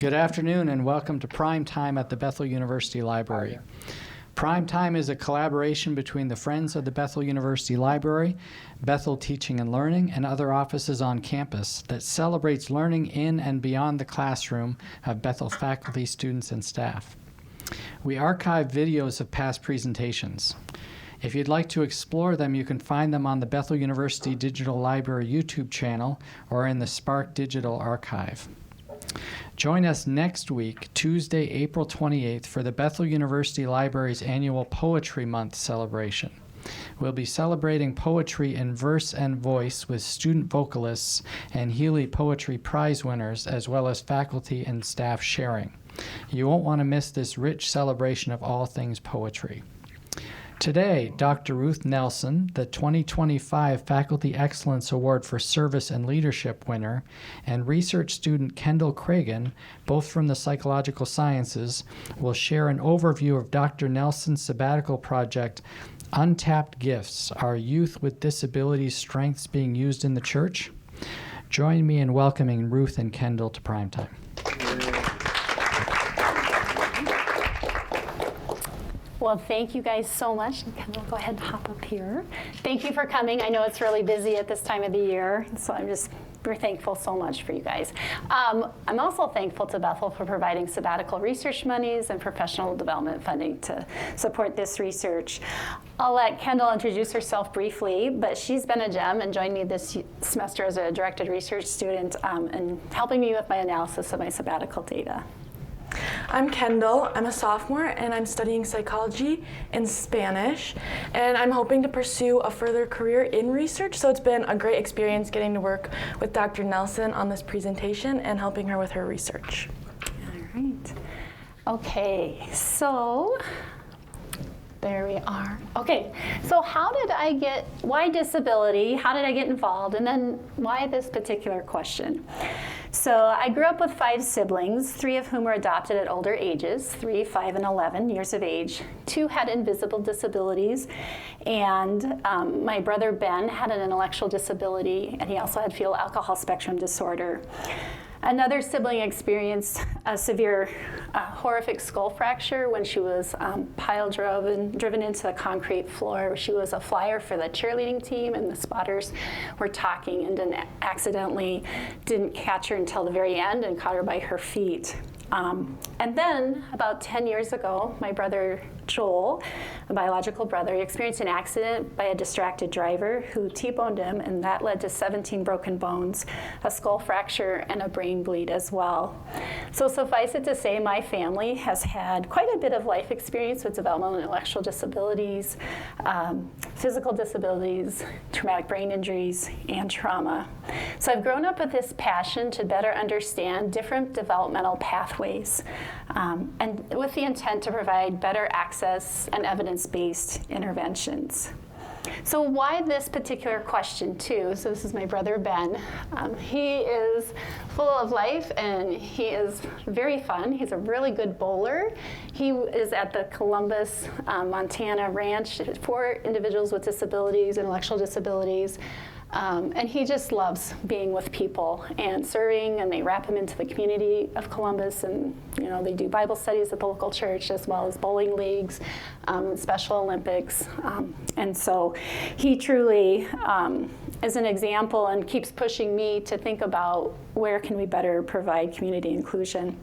Good afternoon and welcome to Primetime at the Bethel University Library. Primetime is a collaboration between the Friends of the Bethel University Library, Bethel Teaching and Learning, and other offices on campus that celebrates learning in and beyond the classroom of Bethel faculty, students, and staff. We archive videos of past presentations. If you'd like to explore them, you can find them on the Bethel University Digital Library YouTube channel or in the Spark Digital Archive. Join us next week, Tuesday, April 28th, for the Bethel University Library's annual Poetry Month celebration. We'll be celebrating poetry in verse and voice with student vocalists and Healy Poetry Prize winners, as well as faculty and staff sharing. You won't want to miss this rich celebration of all things poetry. Today, Dr. Ruth Nelson, the 2025 Faculty Excellence Award for Service and Leadership winner, and research student Kendall Craigan, both from the Psychological Sciences, will share an overview of Dr. Nelson's sabbatical project, Untapped Gifts, Are Youth with Disabilities Strengths Being Used in the Church? Join me in welcoming Ruth and Kendall to Primetime. Well, thank you guys so much. And Kendall, go ahead and hop up here. Thank you for coming. I know it's really busy at this time of the year, so we're thankful so much for you guys. I'm also thankful to Bethel for providing sabbatical research monies and professional development funding to support this research. I'll let Kendall introduce herself briefly, but she's been a gem and joined me this semester as a directed research student and helping me with my analysis of my sabbatical data. I'm Kendall. I'm a sophomore and I'm studying psychology and Spanish, and I'm hoping to pursue a further career in research, so it's been a great experience getting to work with Dr. Nelson on this presentation and helping her with her research. All right. Okay, so there we are. Okay, so why disability? How did I get involved? And then why this particular question? So I grew up with 5 siblings, 3 of whom were adopted at older ages, 3, 5, and 11 years of age. 2 had invisible disabilities, and my brother Ben had an intellectual disability, and he also had fetal alcohol spectrum disorder. Another sibling experienced a severe horrific skull fracture when she was driven into the concrete floor. She was a flyer for the cheerleading team, and the spotters were talking and accidentally didn't catch her until the very end and caught her by her feet. And then about 10 years ago, my brother Joel, a biological brother, experienced an accident by a distracted driver who T-boned him, and that led to 17 broken bones, a skull fracture, and a brain bleed as well. So suffice it to say, my family has had quite a bit of life experience with developmental and intellectual disabilities, physical disabilities, traumatic brain injuries, and trauma. So I've grown up with this passion to better understand different developmental pathways, and with the intent to provide better access and evidence-based interventions. So why this particular question too? So this is my brother Ben. He is full of life and he is very fun. He's a really good bowler. He is at the Columbus, Montana ranch for individuals with disabilities, intellectual disabilities. And he just loves being with people and serving, and they wrap him into the community of Columbus, and they do Bible studies at the local church as well as bowling leagues, Special Olympics. And so he truly is an example and keeps pushing me to think about where can we better provide community inclusion.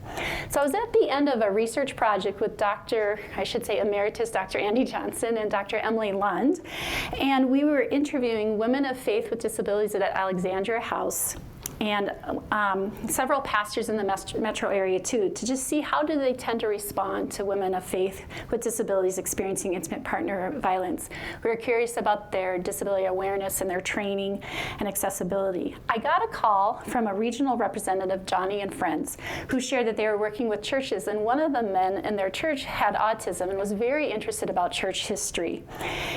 So I was at the end of a research project with Emeritus Dr. Andy Johnson and Dr. Emily Lund, and we were interviewing women of faith with disabilities at Alexandria House, and several pastors in the metro area too, to just see how do they tend to respond to women of faith with disabilities experiencing intimate partner violence. We were curious about their disability awareness and their training and accessibility. I got a call from a regional representative, Johnny and Friends, who shared that they were working with churches, and one of the men in their church had autism and was very interested about church history.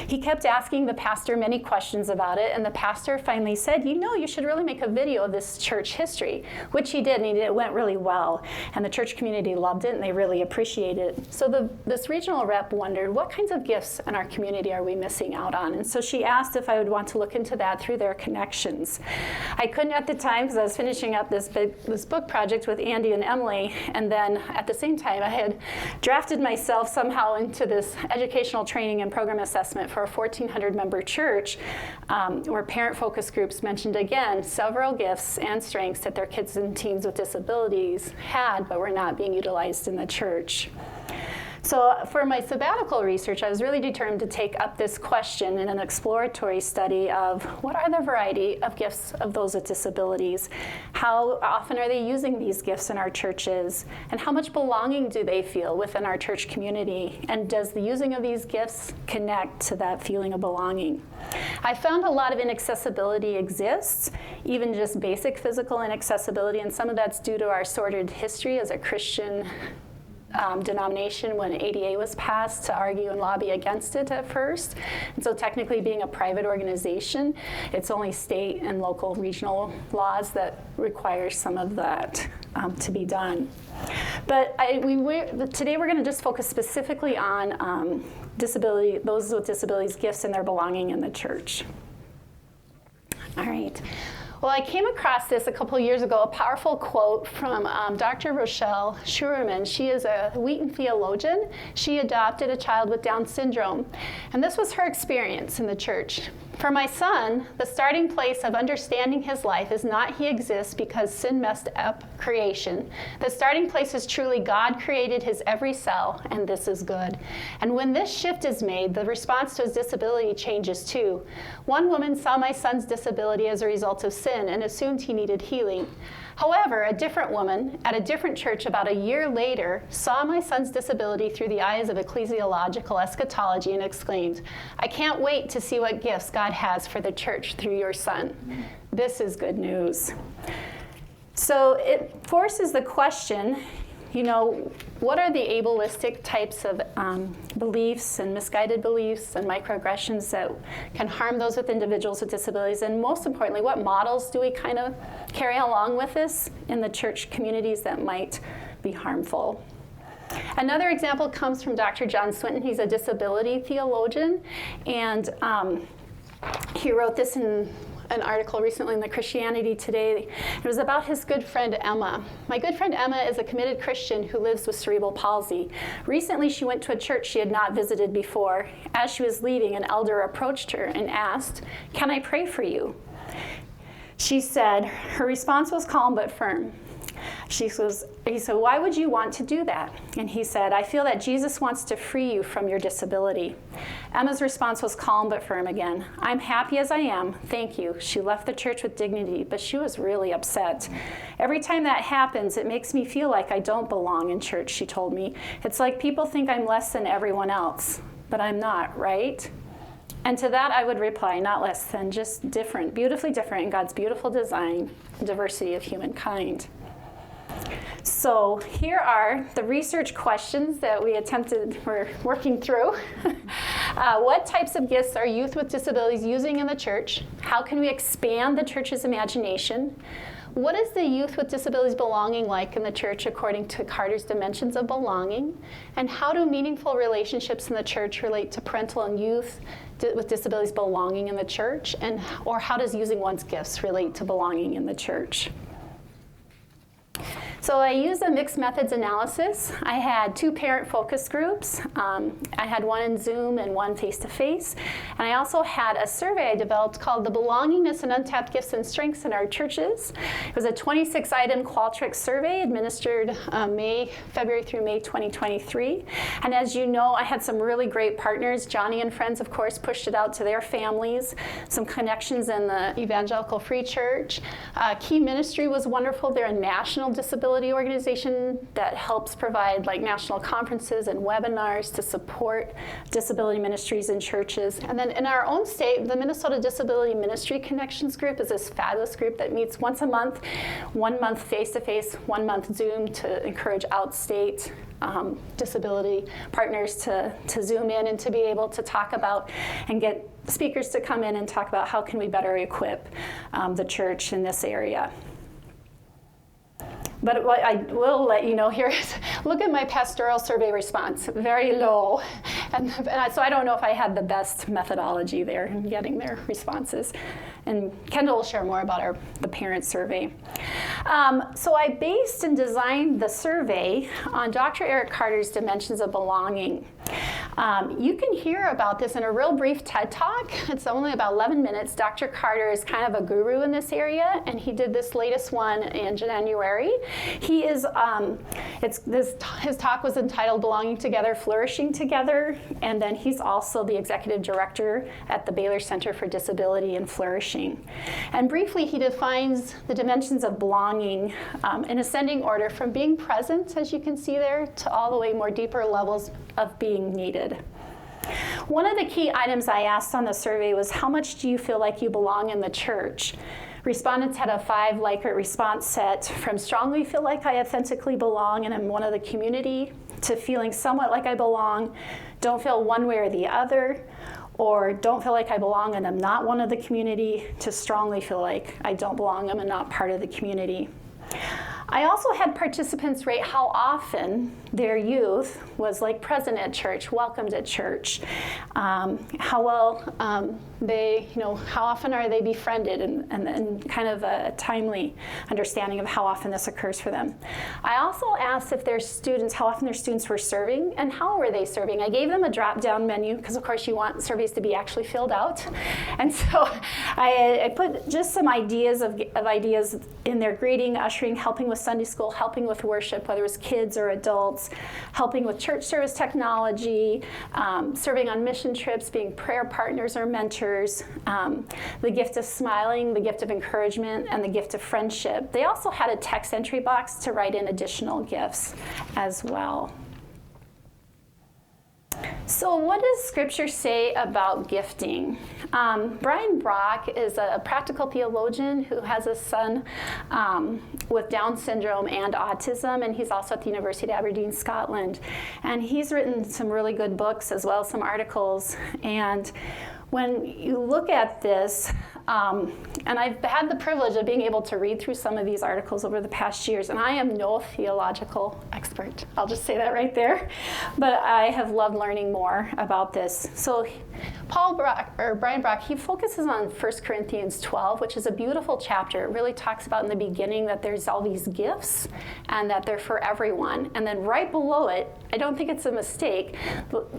He kept asking the pastor many questions about it, and the pastor finally said, you should really make a video of this this church history, which he did, and it went really well. And the church community loved it, and they really appreciated it. So this regional rep wondered, what kinds of gifts in our community are we missing out on? And so she asked if I would want to look into that through their connections. I couldn't at the time because I was finishing up this book project with Andy and Emily, and then at the same time I had drafted myself somehow into this educational training and program assessment for a 1,400 member church, where parent focus groups mentioned again several gifts and strengths that their kids and teens with disabilities had but were not being utilized in the church. So for my sabbatical research, I was really determined to take up this question in an exploratory study of what are the variety of gifts of those with disabilities? How often are they using these gifts in our churches? And how much belonging do they feel within our church community? And does the using of these gifts connect to that feeling of belonging? I found a lot of inaccessibility exists, even just basic physical inaccessibility, and some of that's due to our sordid history as a Christian denomination when ADA was passed to argue and lobby against it at first. And so technically being a private organization, it's only state and local regional laws that require some of that to be done. But today we're going to just focus specifically on those with disabilities gifts and their belonging in the church. All right. Well, I came across this a couple years ago, a powerful quote from Dr. Rochelle Schuerman. She is a Wheaton theologian. She adopted a child with Down syndrome. And this was her experience in the church. For my son, the starting place of understanding his life is not he exists because sin messed up creation. The starting place is truly God created his every cell, and this is good. And when this shift is made, the response to his disability changes too. One woman saw my son's disability as a result of sin and assumed he needed healing. However, a different woman at a different church about a year later saw my son's disability through the eyes of ecclesiological eschatology and exclaimed, "I can't wait to see what gifts God has for the church through your son." This is good news. So it forces the question, what are the ableistic types of beliefs and misguided beliefs and microaggressions that can harm those with individuals with disabilities? And most importantly, what models do we kind of carry along with this in the church communities that might be harmful? Another example comes from Dr. John Swinton. He's a disability theologian, and he wrote this in an article recently in the Christianity Today. It was about his good friend Emma. My good friend Emma is a committed Christian who lives with cerebral palsy. Recently, she went to a church she had not visited before. As she was leaving, an elder approached her and asked, "Can I pray for you?" She said, her response was calm but firm. He said, "Why would you want to do that?" And he said, "I feel that Jesus wants to free you from your disability." Emma's response was calm but firm again. "I'm happy as I am, thank you." She left the church with dignity, but she was really upset. "Every time that happens, it makes me feel like I don't belong in church," she told me. "It's like people think I'm less than everyone else, but I'm not, right?" And to that I would reply, not less than, just different, beautifully different in God's beautiful design and diversity of humankind. So here are the research questions that we're working through. What types of gifts are youth with disabilities using in the church? How can we expand the church's imagination? What is the youth with disabilities belonging like in the church according to Carter's dimensions of belonging? And how do meaningful relationships in the church relate to parental and youth with disabilities belonging in the church? Or how does using one's gifts relate to belonging in the church? So I used a mixed methods analysis. I had 2 parent focus groups. I had one in Zoom and one face-to-face. And I also had a survey I developed called The Belongingness and Untapped Gifts and Strengths in Our Churches. It was a 26-item Qualtrics survey administered February through May 2023. And as you know, I had some really great partners. Johnny and Friends, of course, pushed it out to their families. Some connections in the Evangelical Free Church. Key Ministry was wonderful. They're a national disability organization that helps provide national conferences and webinars to support disability ministries in churches. And then in our own state, the Minnesota Disability Ministry Connections Group is this fabulous group that meets once a month, 1 month face-to-face, 1 month Zoom to encourage outstate disability partners to Zoom in and to be able to talk about and get speakers to come in and talk about how can we better equip the church in this area. But what I will let you know here is, look at my pastoral survey response, very low. And so I don't know if I had the best methodology there in getting their responses. And Kendall will share more about the parent survey. So I based and designed the survey on Dr. Eric Carter's Dimensions of Belonging. You can hear about this in a real brief TED Talk. It's only about 11 minutes. Dr. Carter is kind of a guru in this area, and he did this latest one in January. He is, his talk was entitled Belonging Together, Flourishing Together, and then he's also the executive director at the Baylor Center for Disability and Flourishing. And briefly, he defines the dimensions of belonging in ascending order from being present, as you can see there, to all the way more deeper levels of being needed. One of the key items I asked on the survey was, how much do you feel like you belong in the church? Respondents had a 5 Likert response set, from strongly feel like I authentically belong and I'm one of the community, to feeling somewhat like I belong, don't feel one way or the other, or don't feel like I belong and I'm not one of the community, to strongly feel like I don't belong, I'm not part of the community. I also had participants rate how often their youth was like present at church, welcomed at church, how well how often are they befriended, and kind of a timely understanding of how often this occurs for them. I also asked if their students, how often their students were serving and how were they serving. I gave them a drop-down menu because of course you want surveys to be actually filled out. And so I put just some ideas of ideas in their greeting, ushering, helping with Sunday school, helping with worship, whether it was kids or adults, helping with church service technology, serving on mission trips, being prayer partners or mentors, the gift of smiling, the gift of encouragement, and the gift of friendship. They also had a text entry box to write in additional gifts as well. So what does Scripture say about gifting? Brian Brock is a practical theologian who has a son with Down syndrome and autism, and he's also at the University of Aberdeen, Scotland. And he's written some really good books as well as some articles. And when you look at this, and I've had the privilege of being able to read through some of these articles over the past years, and I am no theological expert. I'll just say that right there. But I have loved learning more about this. So Brian Brock, he focuses on 1 Corinthians 12, which is a beautiful chapter. It really talks about in the beginning that there's all these gifts and that they're for everyone. And then right below it, I don't think it's a mistake,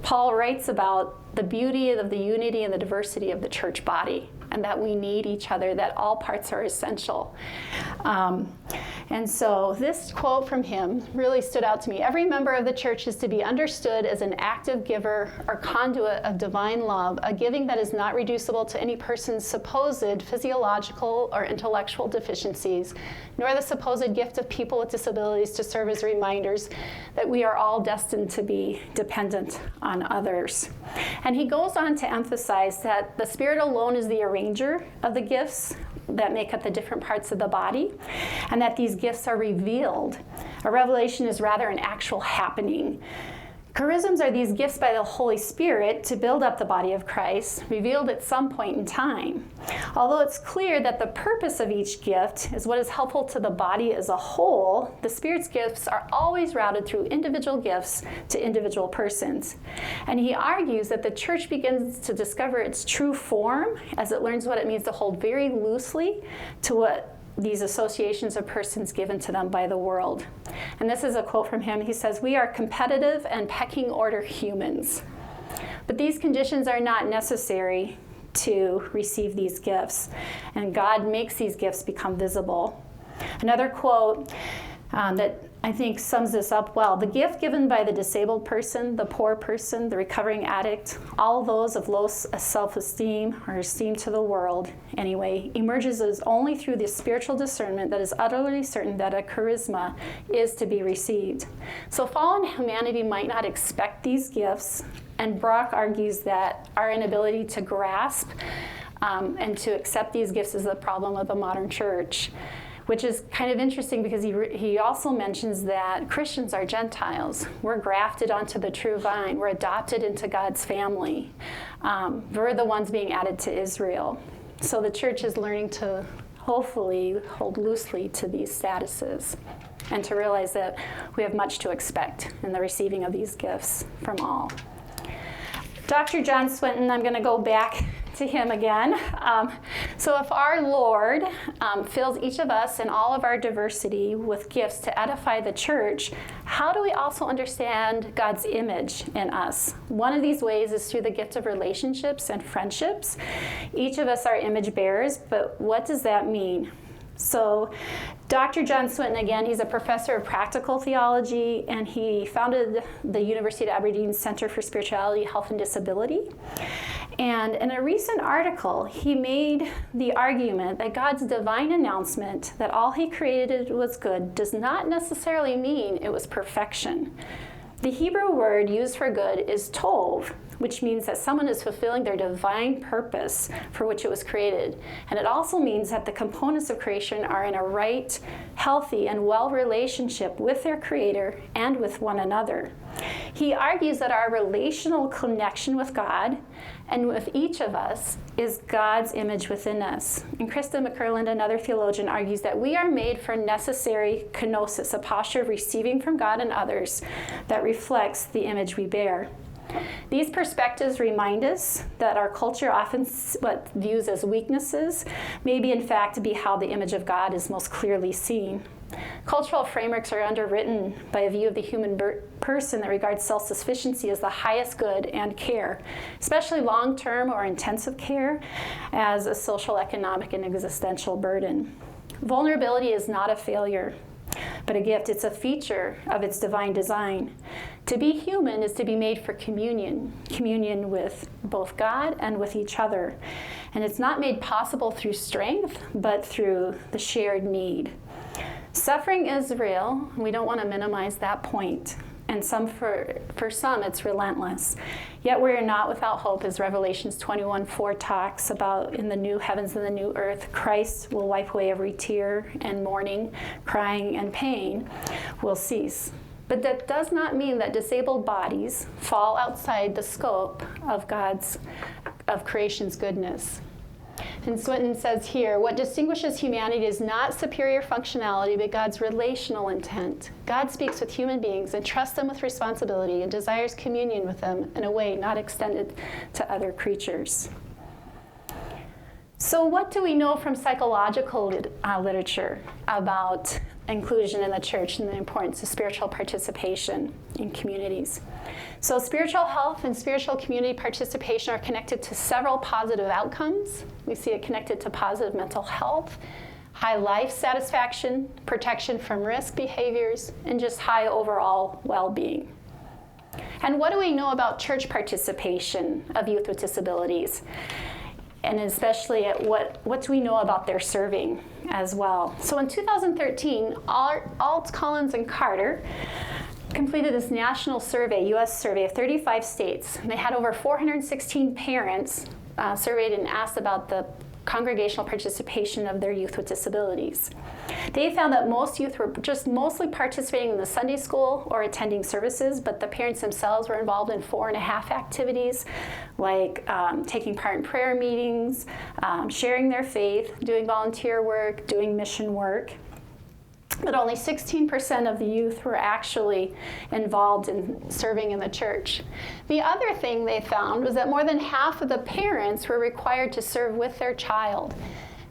Paul writes about the beauty of the unity and the diversity of the church body, and that we need each other, that all parts are essential. And so this quote from him really stood out to me. Every member of the church is to be understood as an active giver or conduit of divine love, a giving that is not reducible to any person's supposed physiological or intellectual deficiencies, nor the supposed gift of people with disabilities to serve as reminders that we are all destined to be dependent on others. And he goes on to emphasize that the Spirit alone is the arranger of the gifts that make up the different parts of the body, and that these gifts are revealed. A revelation is rather an actual happening. Charisms are these gifts by the Holy Spirit to build up the body of Christ, revealed at some point in time. Although it's clear that the purpose of each gift is what is helpful to the body as a whole, the Spirit's gifts are always routed through individual gifts to individual persons. And he argues that the church begins to discover its true form as it learns what it means to hold very loosely to what these associations of persons given to them by the world. And this is a quote from him. He says, "We are competitive and pecking order humans, but these conditions are not necessary to receive these gifts, and God makes these gifts become visible." Another quote that I think sums this up well: the gift given by the disabled person, the poor person, the recovering addict, all those of low self-esteem or esteem to the world anyway, emerges as only through the spiritual discernment that is utterly certain that a charisma is to be received. So fallen humanity might not expect these gifts, and Brock argues that our inability to grasp and to accept these gifts is the problem of the modern church, which is kind of interesting because he also mentions that Christians are Gentiles. We're grafted onto the true vine. We're adopted into God's family. We're the ones being added to Israel. So the church is learning to hopefully hold loosely to these statuses. and to realize that we have much to expect in the receiving of these gifts from all. Dr. John Swinton, I'm going to go back to him again. So if our Lord fills each of us and all of our diversity with gifts to edify the church, how do we also understand God's image in us? One of these ways is through the gift of relationships and friendships. Each of us are image bearers, but what does that mean? So Dr. John Swinton, again, he's a professor of practical theology, and he founded the University of Aberdeen Center for Spirituality, Health, and Disability. And in a recent article, he made the argument that God's divine announcement that all he created was good does not necessarily mean it was perfection. The Hebrew word used for good is tov, which means that someone is fulfilling their divine purpose for which it was created. And it also means that the components of creation are in a right, healthy, and well relationship with their Creator and with one another. He argues that our relational connection with God and with each of us is God's image within us. And Krista McCurland, another theologian, argues that we are made for necessary kenosis, a posture of receiving from God and others that reflects the image we bear. These perspectives remind us that our culture often what views as weaknesses may be in fact be how the image of God is most clearly seen. Cultural frameworks are underwritten by a view of the human person that regards self-sufficiency as the highest good and care, especially long-term or intensive care, as a social, economic, and existential burden. Vulnerability is not a failure, but a gift. It's a feature of its divine design. To be human is to be made for communion with both God and with each other. And it's not made possible through strength, but through the shared need. Suffering is real. We don't want to minimize that point. And for some, it's relentless. Yet we are not without hope, as Revelations 21:4 talks about. In the new heavens and the new earth, Christ will wipe away every tear, and mourning, crying, and pain will cease. But that does not mean that disabled bodies fall outside the scope of creation's goodness. And Swinton says here, what distinguishes humanity is not superior functionality, but God's relational intent. God speaks with human beings and trusts them with responsibility and desires communion with them in a way not extended to other creatures. So what do we know from psychological literature about inclusion in the church and the importance of spiritual participation in communities? So spiritual health and spiritual community participation are connected to several positive outcomes. We see it connected to positive mental health, high life satisfaction, protection from risk behaviors, and just high overall well-being. And what do we know about church participation of youth with disabilities? And especially at what do we know about their serving as well? So in 2013, Alt, Collins, and Carter completed this national survey, U.S. survey of 35 states. And they had over 416 parents surveyed and asked about the congregational participation of their youth with disabilities. They found that most youth were just mostly participating in the Sunday school or attending services, but the parents themselves were involved in 4.5 activities, like taking part in prayer meetings, sharing their faith, doing volunteer work, doing mission work. But only 16% of the youth were actually involved in serving in the church. The other thing they found was that more than half of the parents were required to serve with their child.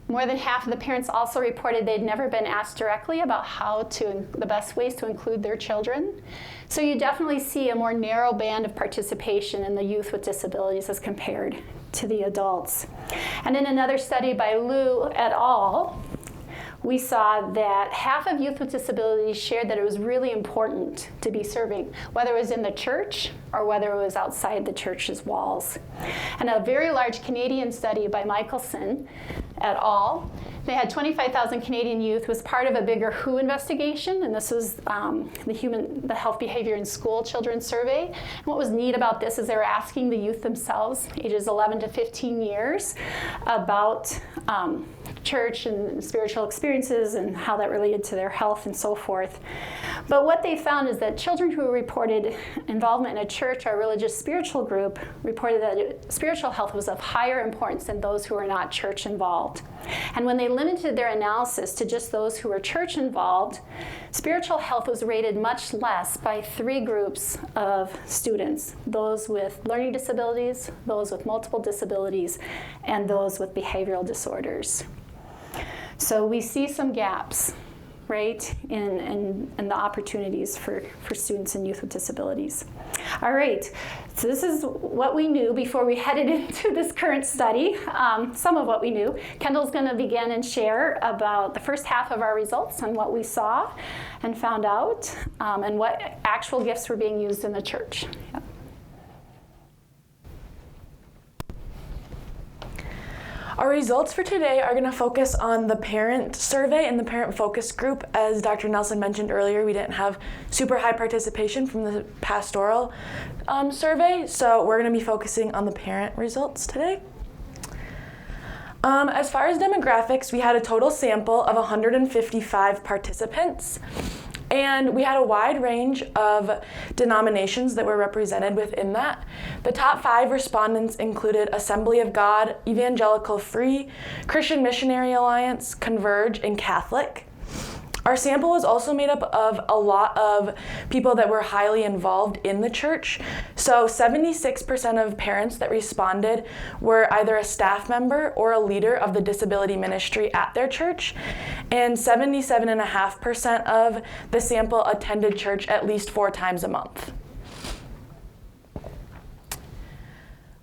More than half of the parents also reported they'd never been asked directly about the best ways to include their children. So you definitely see a more narrow band of participation in the youth with disabilities as compared to the adults. And in another study by Liu et al., we saw that half of youth with disabilities shared that it was really important to be serving, whether it was in the church or whether it was outside the church's walls. And a very large Canadian study by Michelson et al., they had 25,000 Canadian youth, was part of a bigger WHO investigation, and this was the health behavior in school children survey. And what was neat about this is they were asking the youth themselves, ages 11 to 15 years, about church and spiritual experiences and how that related to their health and so forth. But what they found is that children who reported involvement in a church or religious spiritual group reported that spiritual health was of higher importance than those who were not church involved. And when they limited their analysis to just those who were church involved, spiritual health was rated much less by 3 groups of students: those with learning disabilities, those with multiple disabilities, and those with behavioral disorders. So we see some gaps, right, in the opportunities for students and youth with disabilities. All right, so this is what we knew before we headed into this current study, some of what we knew. Kendall's going to begin and share about the first half of our results and what we saw and found out, and what actual gifts were being used in the church. Yep. Our results for today are going to focus on the parent survey and the parent focus group. As Dr. Nelson mentioned earlier, we didn't have super high participation from the pastoral survey, so we're going to be focusing on the parent results today. As far as demographics, we had a total sample of 155 participants. And we had a wide range of denominations that were represented within that. The top 5 respondents included Assembly of God, Evangelical Free, Christian Missionary Alliance, Converge, and Catholic. Our sample was also made up of a lot of people that were highly involved in the church. So 76% of parents that responded were either a staff member or a leader of the disability ministry at their church. And 77.5% of the sample attended church at least 4 times a month.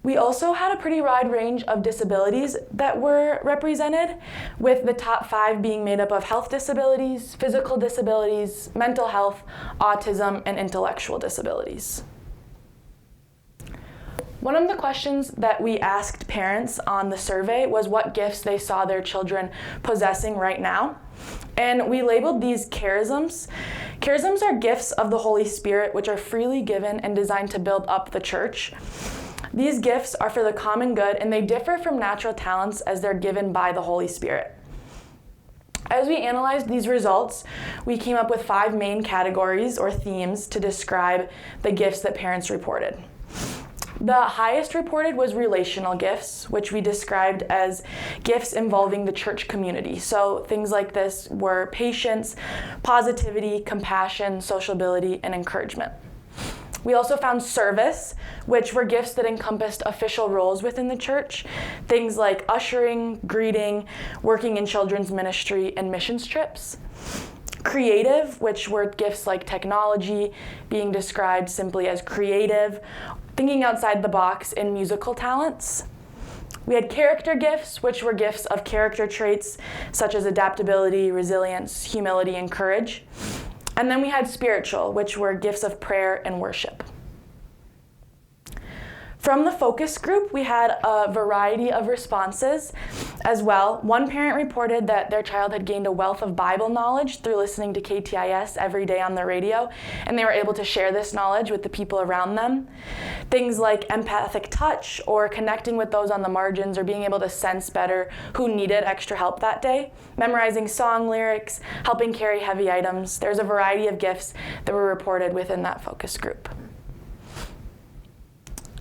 We also had a pretty wide range of disabilities that were represented, with the top 5 being made up of health disabilities, physical disabilities, mental health, autism, and intellectual disabilities. One of the questions that we asked parents on the survey was what gifts they saw their children possessing right now. And we labeled these charisms. Charisms are gifts of the Holy Spirit, which are freely given and designed to build up the church. These gifts are for the common good, and they differ from natural talents as they're given by the Holy Spirit. As we analyzed these results, we came up with 5 main categories or themes to describe the gifts that parents reported. The highest reported was relational gifts, which we described as gifts involving the church community. So things like this were patience, positivity, compassion, sociability, and encouragement. We also found service, which were gifts that encompassed official roles within the church, things like ushering, greeting, working in children's ministry, and missions trips. Creative, which were gifts like technology, being described simply as creative, thinking outside the box, and musical talents. We had character gifts, which were gifts of character traits such as adaptability, resilience, humility, and courage. And then we had spiritual, which were gifts of prayer and worship. From the focus group, we had a variety of responses as well. One parent reported that their child had gained a wealth of Bible knowledge through listening to KTIS every day on the radio, and they were able to share this knowledge with the people around them. Things like empathic touch, or connecting with those on the margins, or being able to sense better who needed extra help that day. Memorizing song lyrics, helping carry heavy items. There's a variety of gifts that were reported within that focus group.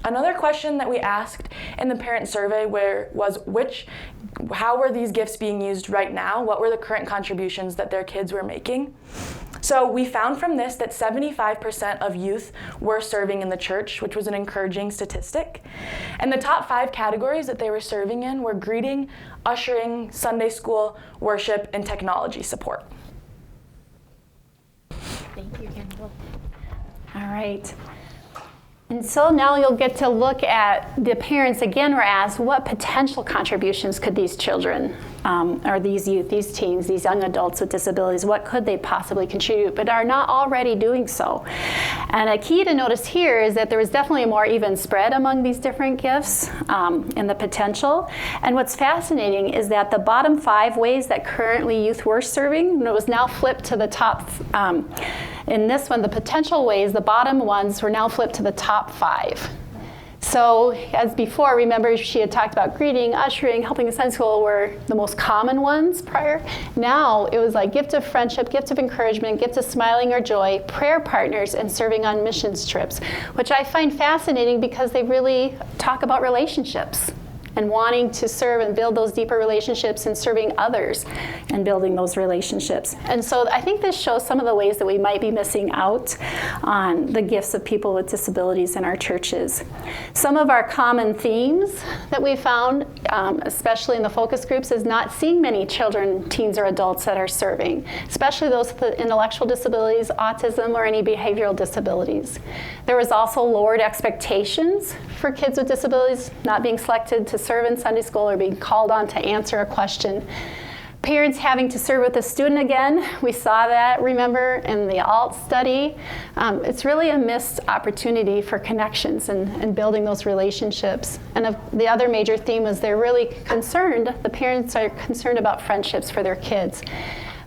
Another question that we asked in the parent survey was how were these gifts being used right now? What were the current contributions that their kids were making? So we found from this that 75% of youth were serving in the church, which was an encouraging statistic. And the top 5 categories that they were serving in were greeting, ushering, Sunday school, worship, and technology support. Thank you, Kendall. All right. And so now you'll get to look at, the parents again were asked, what potential contributions could these children, or these youth, these teens, these young adults with disabilities, what could they possibly contribute, but are not already doing so? And a key to notice here is that there was definitely a more even spread among these different gifts in the potential. And what's fascinating is that the bottom 5 ways that currently youth were serving, it was now flipped to the top. In this one, the potential ways, the bottom ones were now flipped to the top 5. So as before, remember she had talked about greeting, ushering, helping in Sunday school were the most common ones prior. Now it was like gift of friendship, gift of encouragement, gift of smiling or joy, prayer partners, and serving on missions trips, which I find fascinating because they really talk about relationships and wanting to serve and build those deeper relationships and serving others and building those relationships. And so I think this shows some of the ways that we might be missing out on the gifts of people with disabilities in our churches. Some of our common themes that we found, especially in the focus groups, is not seeing many children, teens, or adults that are serving, especially those with intellectual disabilities, autism, or any behavioral disabilities. There was also lowered expectations for kids with disabilities, not being selected to serve in Sunday school or being called on to answer a question. Parents having to serve with a student again, we saw that, remember, in the ALT study. It's really a missed opportunity for connections and building those relationships. And the other major theme was they're really concerned, the parents are concerned about friendships for their kids.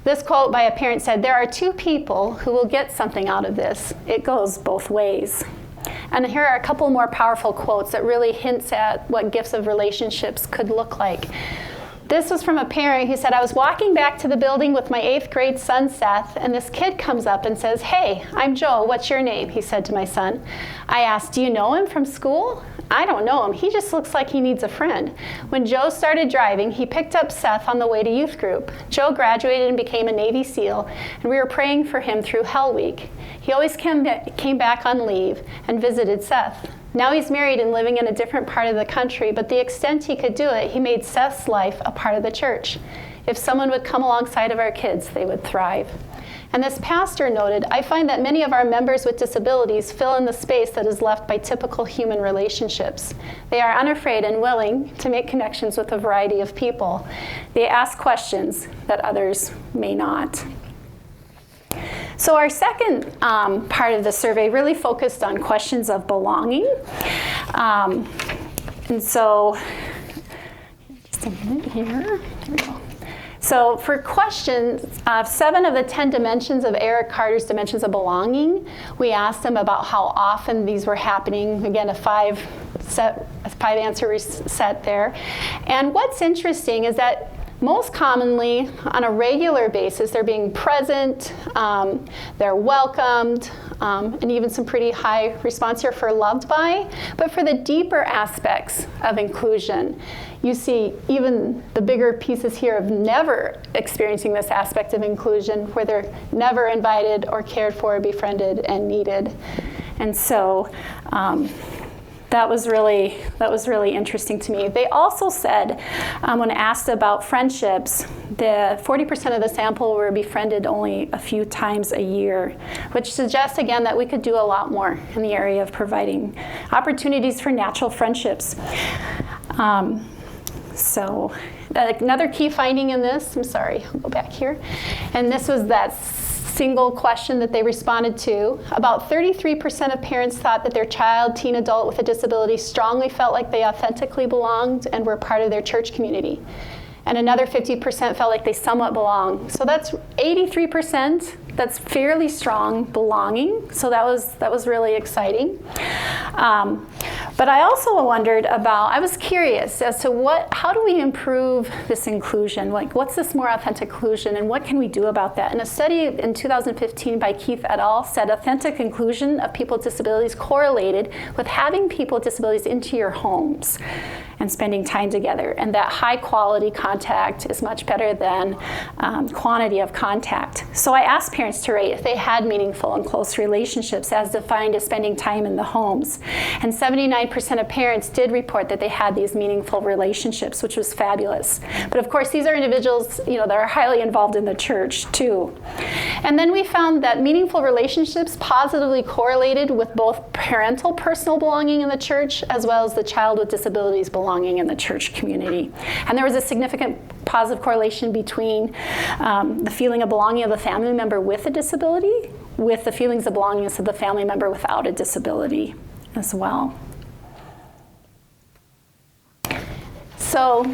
This quote by a parent said, "There are two people who will get something out of this. It goes both ways." And here are a couple more powerful quotes that really hints at what gifts of relationships could look like. This was from a parent who said, "I was walking back to the building with my 8th grade son, Seth, and this kid comes up and says, 'Hey, I'm Joe, what's your name?' he said to my son. I asked, 'Do you know him from school?' 'I don't know him. He just looks like he needs a friend.' When Joe started driving, he picked up Seth on the way to youth group. Joe graduated and became a Navy SEAL, and we were praying for him through Hell Week. He always came back on leave and visited Seth. Now he's married and living in a different part of the country, but the extent he could do it, he made Seth's life a part of the church. If someone would come alongside of our kids, they would thrive." And this pastor noted, "I find that many of our members with disabilities fill in the space that is left by typical human relationships. They are unafraid and willing to make connections with a variety of people. They ask questions that others may not." So our second part of the survey really focused on questions of belonging. And so, just a minute here. There we go. So for questions, 7 of the 10 dimensions of Eric Carter's dimensions of belonging, we asked them about how often these were happening. Again, a 5 answer set there. And what's interesting is that most commonly, on a regular basis, they're being present, they're welcomed, and even some pretty high response here for loved by. But for the deeper aspects of inclusion, you see even the bigger pieces here of never experiencing this aspect of inclusion, where they're never invited or cared for, befriended, and needed. And so that was really interesting to me. They also said, when asked about friendships, the 40% of the sample were befriended only a few times a year, which suggests again that we could do a lot more in the area of providing opportunities for natural friendships. So another key finding in this, I'm sorry, I'll go back here, and this was that single question that they responded to. About 33% of parents thought that their child, teen, adult with a disability strongly felt like they authentically belonged and were part of their church community. And another 50% felt like they somewhat belong. So that's 83%. That's fairly strong belonging. So that was really exciting. But I also wondered about, I was curious as to how do we improve this inclusion? Like, what's this more authentic inclusion, and what can we do about that? And a study in 2015 by Keith et al. Said authentic inclusion of people with disabilities correlated with having people with disabilities into your homes and spending time together, and that high quality contact is much better than quantity of contact. So I asked parents to rate if they had meaningful and close relationships as defined as spending time in the homes. And 79% of parents did report that they had these meaningful relationships, which was fabulous. But of course, these are individuals, that are highly involved in the church too. And then we found that meaningful relationships positively correlated with both parental personal belonging in the church as well as the child with disabilities belonging in the church community. And there was a significant positive correlation between the feeling of belonging of the family member with a disability with the feelings of belongingness of the family member without a disability as well. So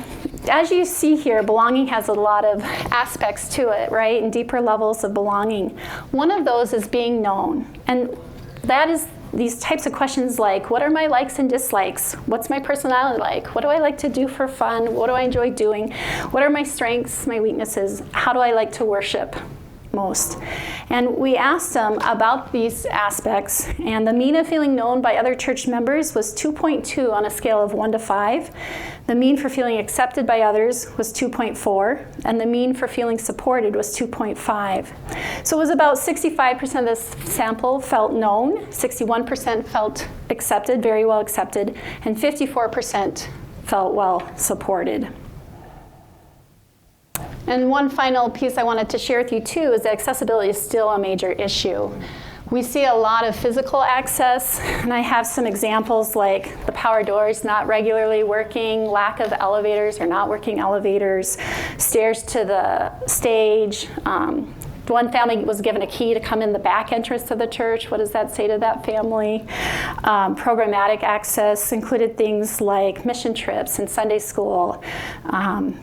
as you see here, belonging has a lot of aspects to it, right? And deeper levels of belonging. One of those is being known. And that is these types of questions like, what are my likes and dislikes? What's my personality like? What do I like to do for fun? What do I enjoy doing? What are my strengths, my weaknesses? How do I like to worship most? And we asked them about these aspects, and the mean of feeling known by other church members was 2.2 on a scale of 1 to 5. The mean for feeling accepted by others was 2.4, and the mean for feeling supported was 2.5. So it was about 65% of this sample felt known, 61% felt accepted, very well accepted, and 54% felt well supported. And one final piece I wanted to share with you too is that accessibility is still a major issue. We see a lot of physical access, and I have some examples like the power doors not regularly working, lack of elevators or not working elevators, stairs to the stage. One family was given a key to come in the back entrance of the church. What does that say to that family? Programmatic access included things like mission trips and Sunday school,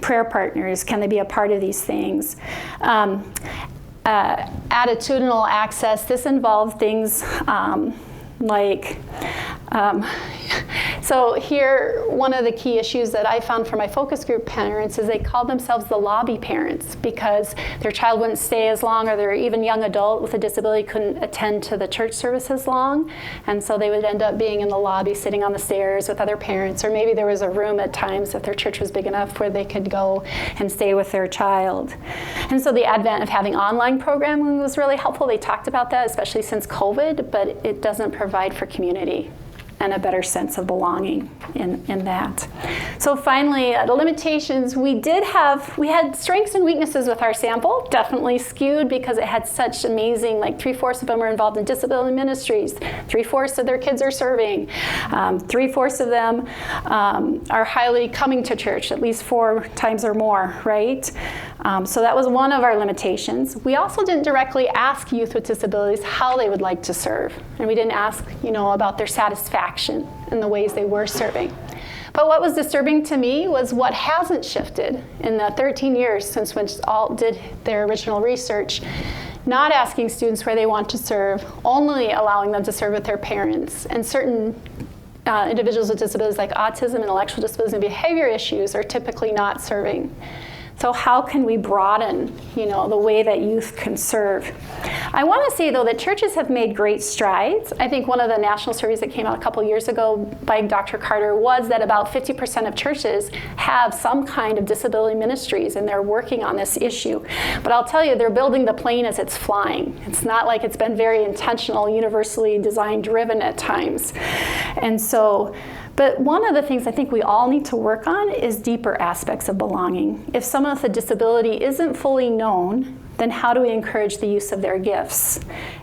prayer partners, can they be a part of these things? Attitudinal access, this involved things so here, one of the key issues that I found for my focus group parents is they called themselves the lobby parents because their child wouldn't stay as long, or their even young adult with a disability couldn't attend to the church service as long, and so they would end up being in the lobby sitting on the stairs with other parents, or maybe there was a room at times if their church was big enough where they could go and stay with their child. And so the advent of having online programming was really helpful. They talked about that, especially since COVID, but it doesn't provide for community and a better sense of belonging in that. So finally, the limitations, we had strengths and weaknesses with our sample, definitely skewed because it had such amazing, like 3/4 of them were involved in disability ministries, 3/4 of their kids are serving, 3/4 of them are highly coming to church, at least 4 times or more, right? So that was one of our limitations. We also didn't directly ask youth with disabilities how they would like to serve. And we didn't ask, about their satisfaction in the ways they were serving. But what was disturbing to me was what hasn't shifted in the 13 years since when all did their original research. Not asking students where they want to serve, only allowing them to serve with their parents, and certain individuals with disabilities like autism, intellectual disabilities, and behavior issues are typically not serving. So how can we broaden, the way that youth can serve? I want to say, though, that churches have made great strides. I think one of the national surveys that came out a couple years ago by Dr. Carter was that about 50% of churches have some kind of disability ministries, and they're working on this issue. But I'll tell you, they're building the plane as it's flying. It's not like it's been very intentional, universally design driven at times. And so, but one of the things I think we all need to work on is deeper aspects of belonging. If someone with a disability isn't fully known, then how do we encourage the use of their gifts?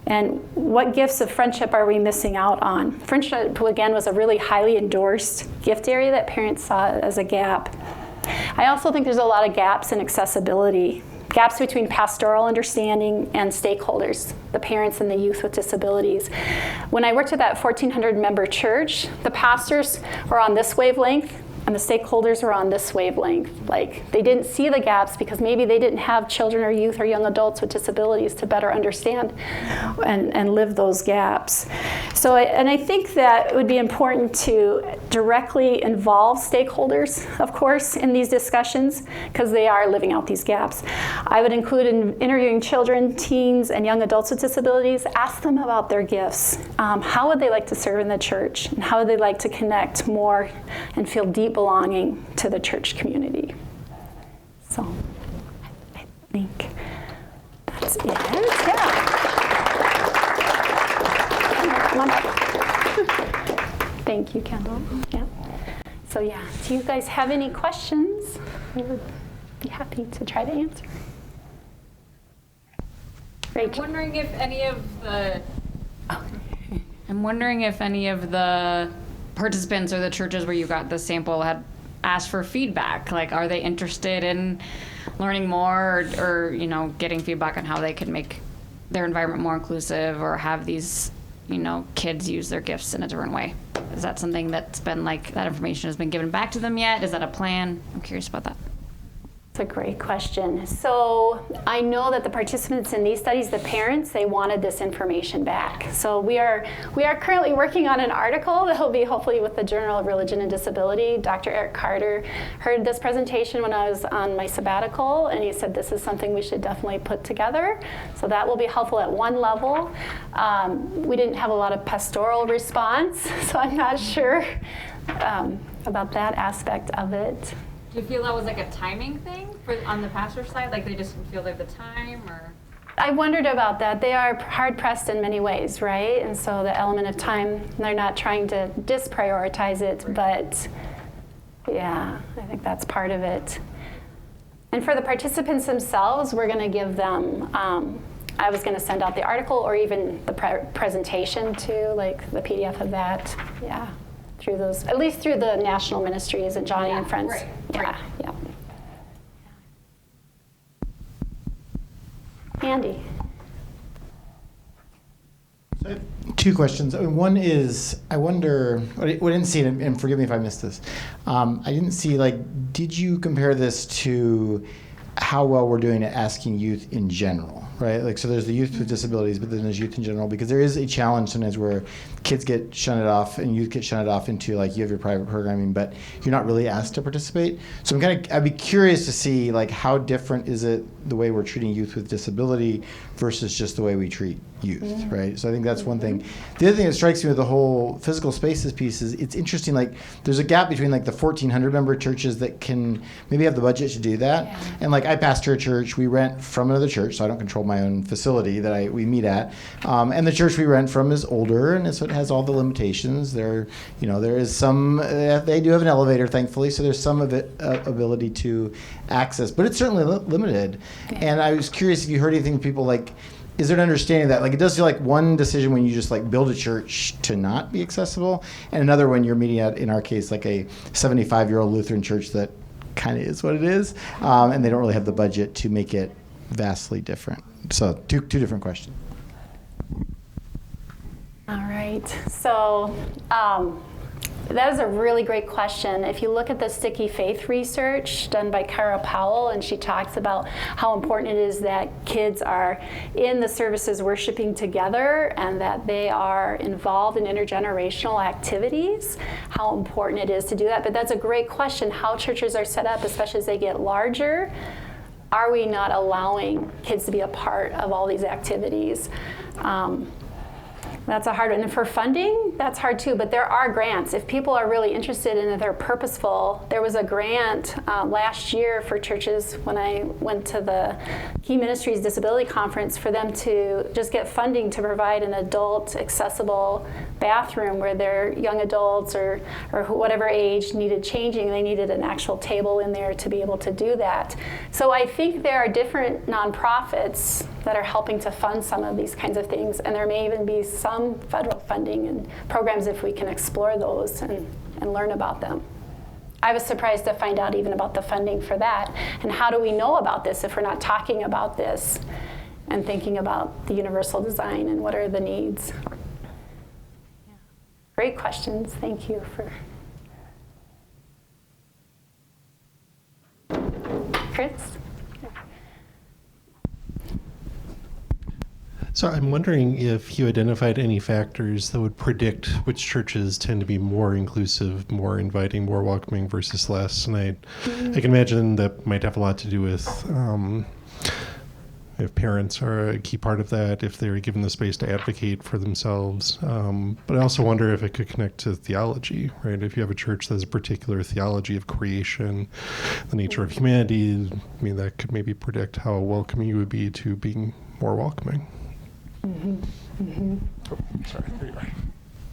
And what gifts of friendship are we missing out on? Friendship, again, was a really highly endorsed gift area that parents saw as a gap. I also think there's a lot of gaps in accessibility. Gaps between pastoral understanding and stakeholders, the parents and the youth with disabilities. When I worked at that 1,400 member church, the pastors were on this wavelength and the stakeholders were on this wavelength. Like, they didn't see the gaps because maybe they didn't have children or youth or young adults with disabilities to better understand and live those gaps. So, I think that it would be important to directly involve stakeholders, of course, in these discussions because they are living out these gaps. I would include in interviewing children, teens, and young adults with disabilities, ask them about their gifts. How would they like to serve in the church? And how would they like to connect more and feel deep belonging to the church community? So I think that's it. Yeah. Come on up. Thank you, Kendall. Yeah. So yeah, do you guys have any questions? I would be happy to try to answer. I'm wondering if any of the participants or the churches where you got the sample had asked for feedback. Like, are they interested in learning more or getting feedback on how they could make their environment more inclusive or have these, kids use their gifts in a different way? Is that something that's been that information has been given back to them yet? Is that a plan? I'm curious about that. That's a great question. So I know that the participants in these studies, the parents, they wanted this information back. So we are currently working on an article that will be hopefully with the Journal of Religion and Disability. Dr. Eric Carter heard this presentation when I was on my sabbatical, and he said this is something we should definitely put together. So that will be helpful at one level. We didn't have a lot of pastoral response, so I'm not sure about that aspect of it. Do you feel that was like a timing thing on the pastor side? Like they just didn't feel like the time, or? I wondered about that. They are hard pressed in many ways, right? And so the element of time, they're not trying to disprioritize it, but yeah, I think that's part of it. And for the participants themselves, we're going to give them, I was going to send out the article or even the presentation too, like the PDF of that, yeah. Through those, at least through the national ministries and Johnny and Friends. Right, yeah, right. yeah. Andy. So I have two questions. I mean, one is, I wonder, I didn't see it, and forgive me if I missed this. I didn't see, like, did you compare this to how well we're doing at asking youth in general, right? Like, so there's the youth with disabilities, but then there's youth in general, because there is a challenge sometimes where kids get shunted off and youth get shunted off into, like, you have your private programming, but you're not really asked to participate. So I'd be curious to see, like, how different is it the way we're treating youth with disability versus just the way we treat youth, right? So I think that's one thing. The other thing that strikes me with the whole physical spaces piece is it's interesting, like, there's a gap between, like, the 1,400 member churches that can maybe have the budget to do that. And, like, I pastor a church. We rent from another church, so I don't control my own facility that we meet at. And the church we rent from is older, and so it has all the limitations. There is some, they do have an elevator, thankfully, so there's some of it, ability to access, but it's certainly limited. And I was curious if you heard anything from people, like, is there an understanding that, like, it does feel like one decision when you just, like, build a church to not be accessible, and another when you're meeting at, in our case, like a 75-year-old Lutheran church that kind of is what it is, and they don't really have the budget to make it vastly different. So two different questions. All right, so that is a really great question. If you look at the sticky faith research done by Cara Powell, and she talks about how important it is that kids are in the services worshiping together and that they are involved in intergenerational activities, how important it is to do that. But that's a great question, how churches are set up, especially as they get larger. Are we not allowing kids to be a part of all these activities? That's a hard one. And for funding, that's hard too, but there are grants. If people are really interested and if they're purposeful, there was a grant last year for churches when I went to the Key Ministries Disability Conference for them to just get funding to provide an adult accessible bathroom where their young adults or whatever age needed changing. They needed an actual table in there to be able to do that. So I think there are different nonprofits that are helping to fund some of these kinds of things, and there may even be some federal funding and programs if we can explore those and learn about them. I was surprised to find out even about the funding for that. And how do we know about this if we're not talking about this and thinking about the universal design and what are the needs? Great questions. Thank you for. Chris? So I'm wondering if you identified any factors that would predict which churches tend to be more inclusive, more inviting, more welcoming versus less. And I can imagine that might have a lot to do with if parents are a key part of that, if they're given the space to advocate for themselves. But I also wonder if it could connect to theology, right? If you have a church that has a particular theology of creation, the nature of humanity, I mean, that could maybe predict how welcoming you would be to being more welcoming. Oh, sorry, there you are.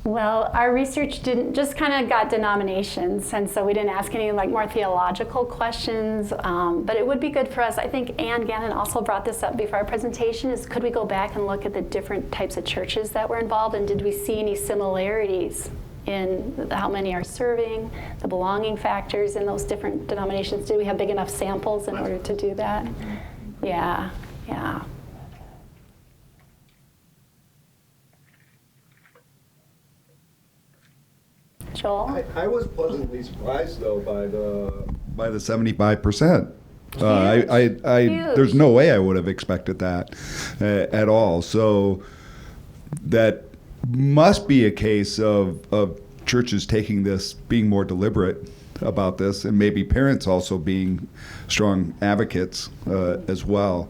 Well, our research just kind of got denominations, and so we didn't ask any like more theological questions, but it would be good for us. I think Ann Gannon also brought this up before our presentation, is could we go back and look at the different types of churches that were involved, and did we see any similarities in how many are serving, the belonging factors in those different denominations? Do we have big enough samples in order to do that? Yeah. Joel? I was pleasantly surprised, though, by the 75%. There's no way I would have expected that at all. So that must be a case of churches taking this, being more deliberate about this, and maybe parents also being strong advocates as well.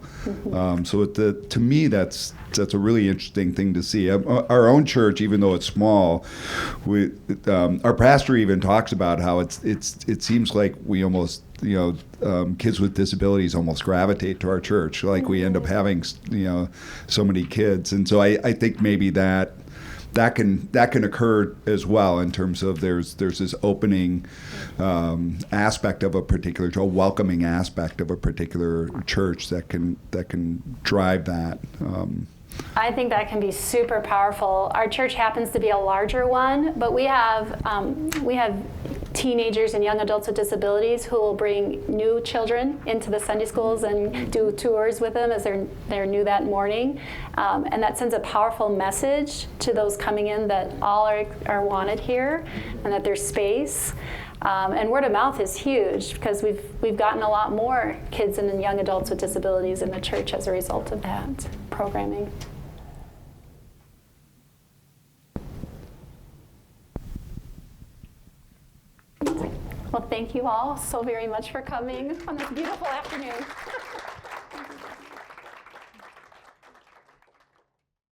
So to me, that's a really interesting thing to see. Our own church, even though it's small, our pastor even talks about how it seems like we almost, kids with disabilities almost gravitate to our church. Like we end up having, so many kids, and so I think maybe that can occur as well, in terms of there's this opening aspect of a welcoming aspect of a particular church that can drive that. I think that can be super powerful. Our church happens to be a larger one, but we have teenagers and young adults with disabilities who will bring new children into the Sunday schools and do tours with them as they're new that morning. And that sends a powerful message to those coming in that all are wanted here and that there's space. And word of mouth is huge, because we've gotten a lot more kids and young adults with disabilities in the church as a result of that programming. Well, thank you all so very much for coming on this beautiful afternoon.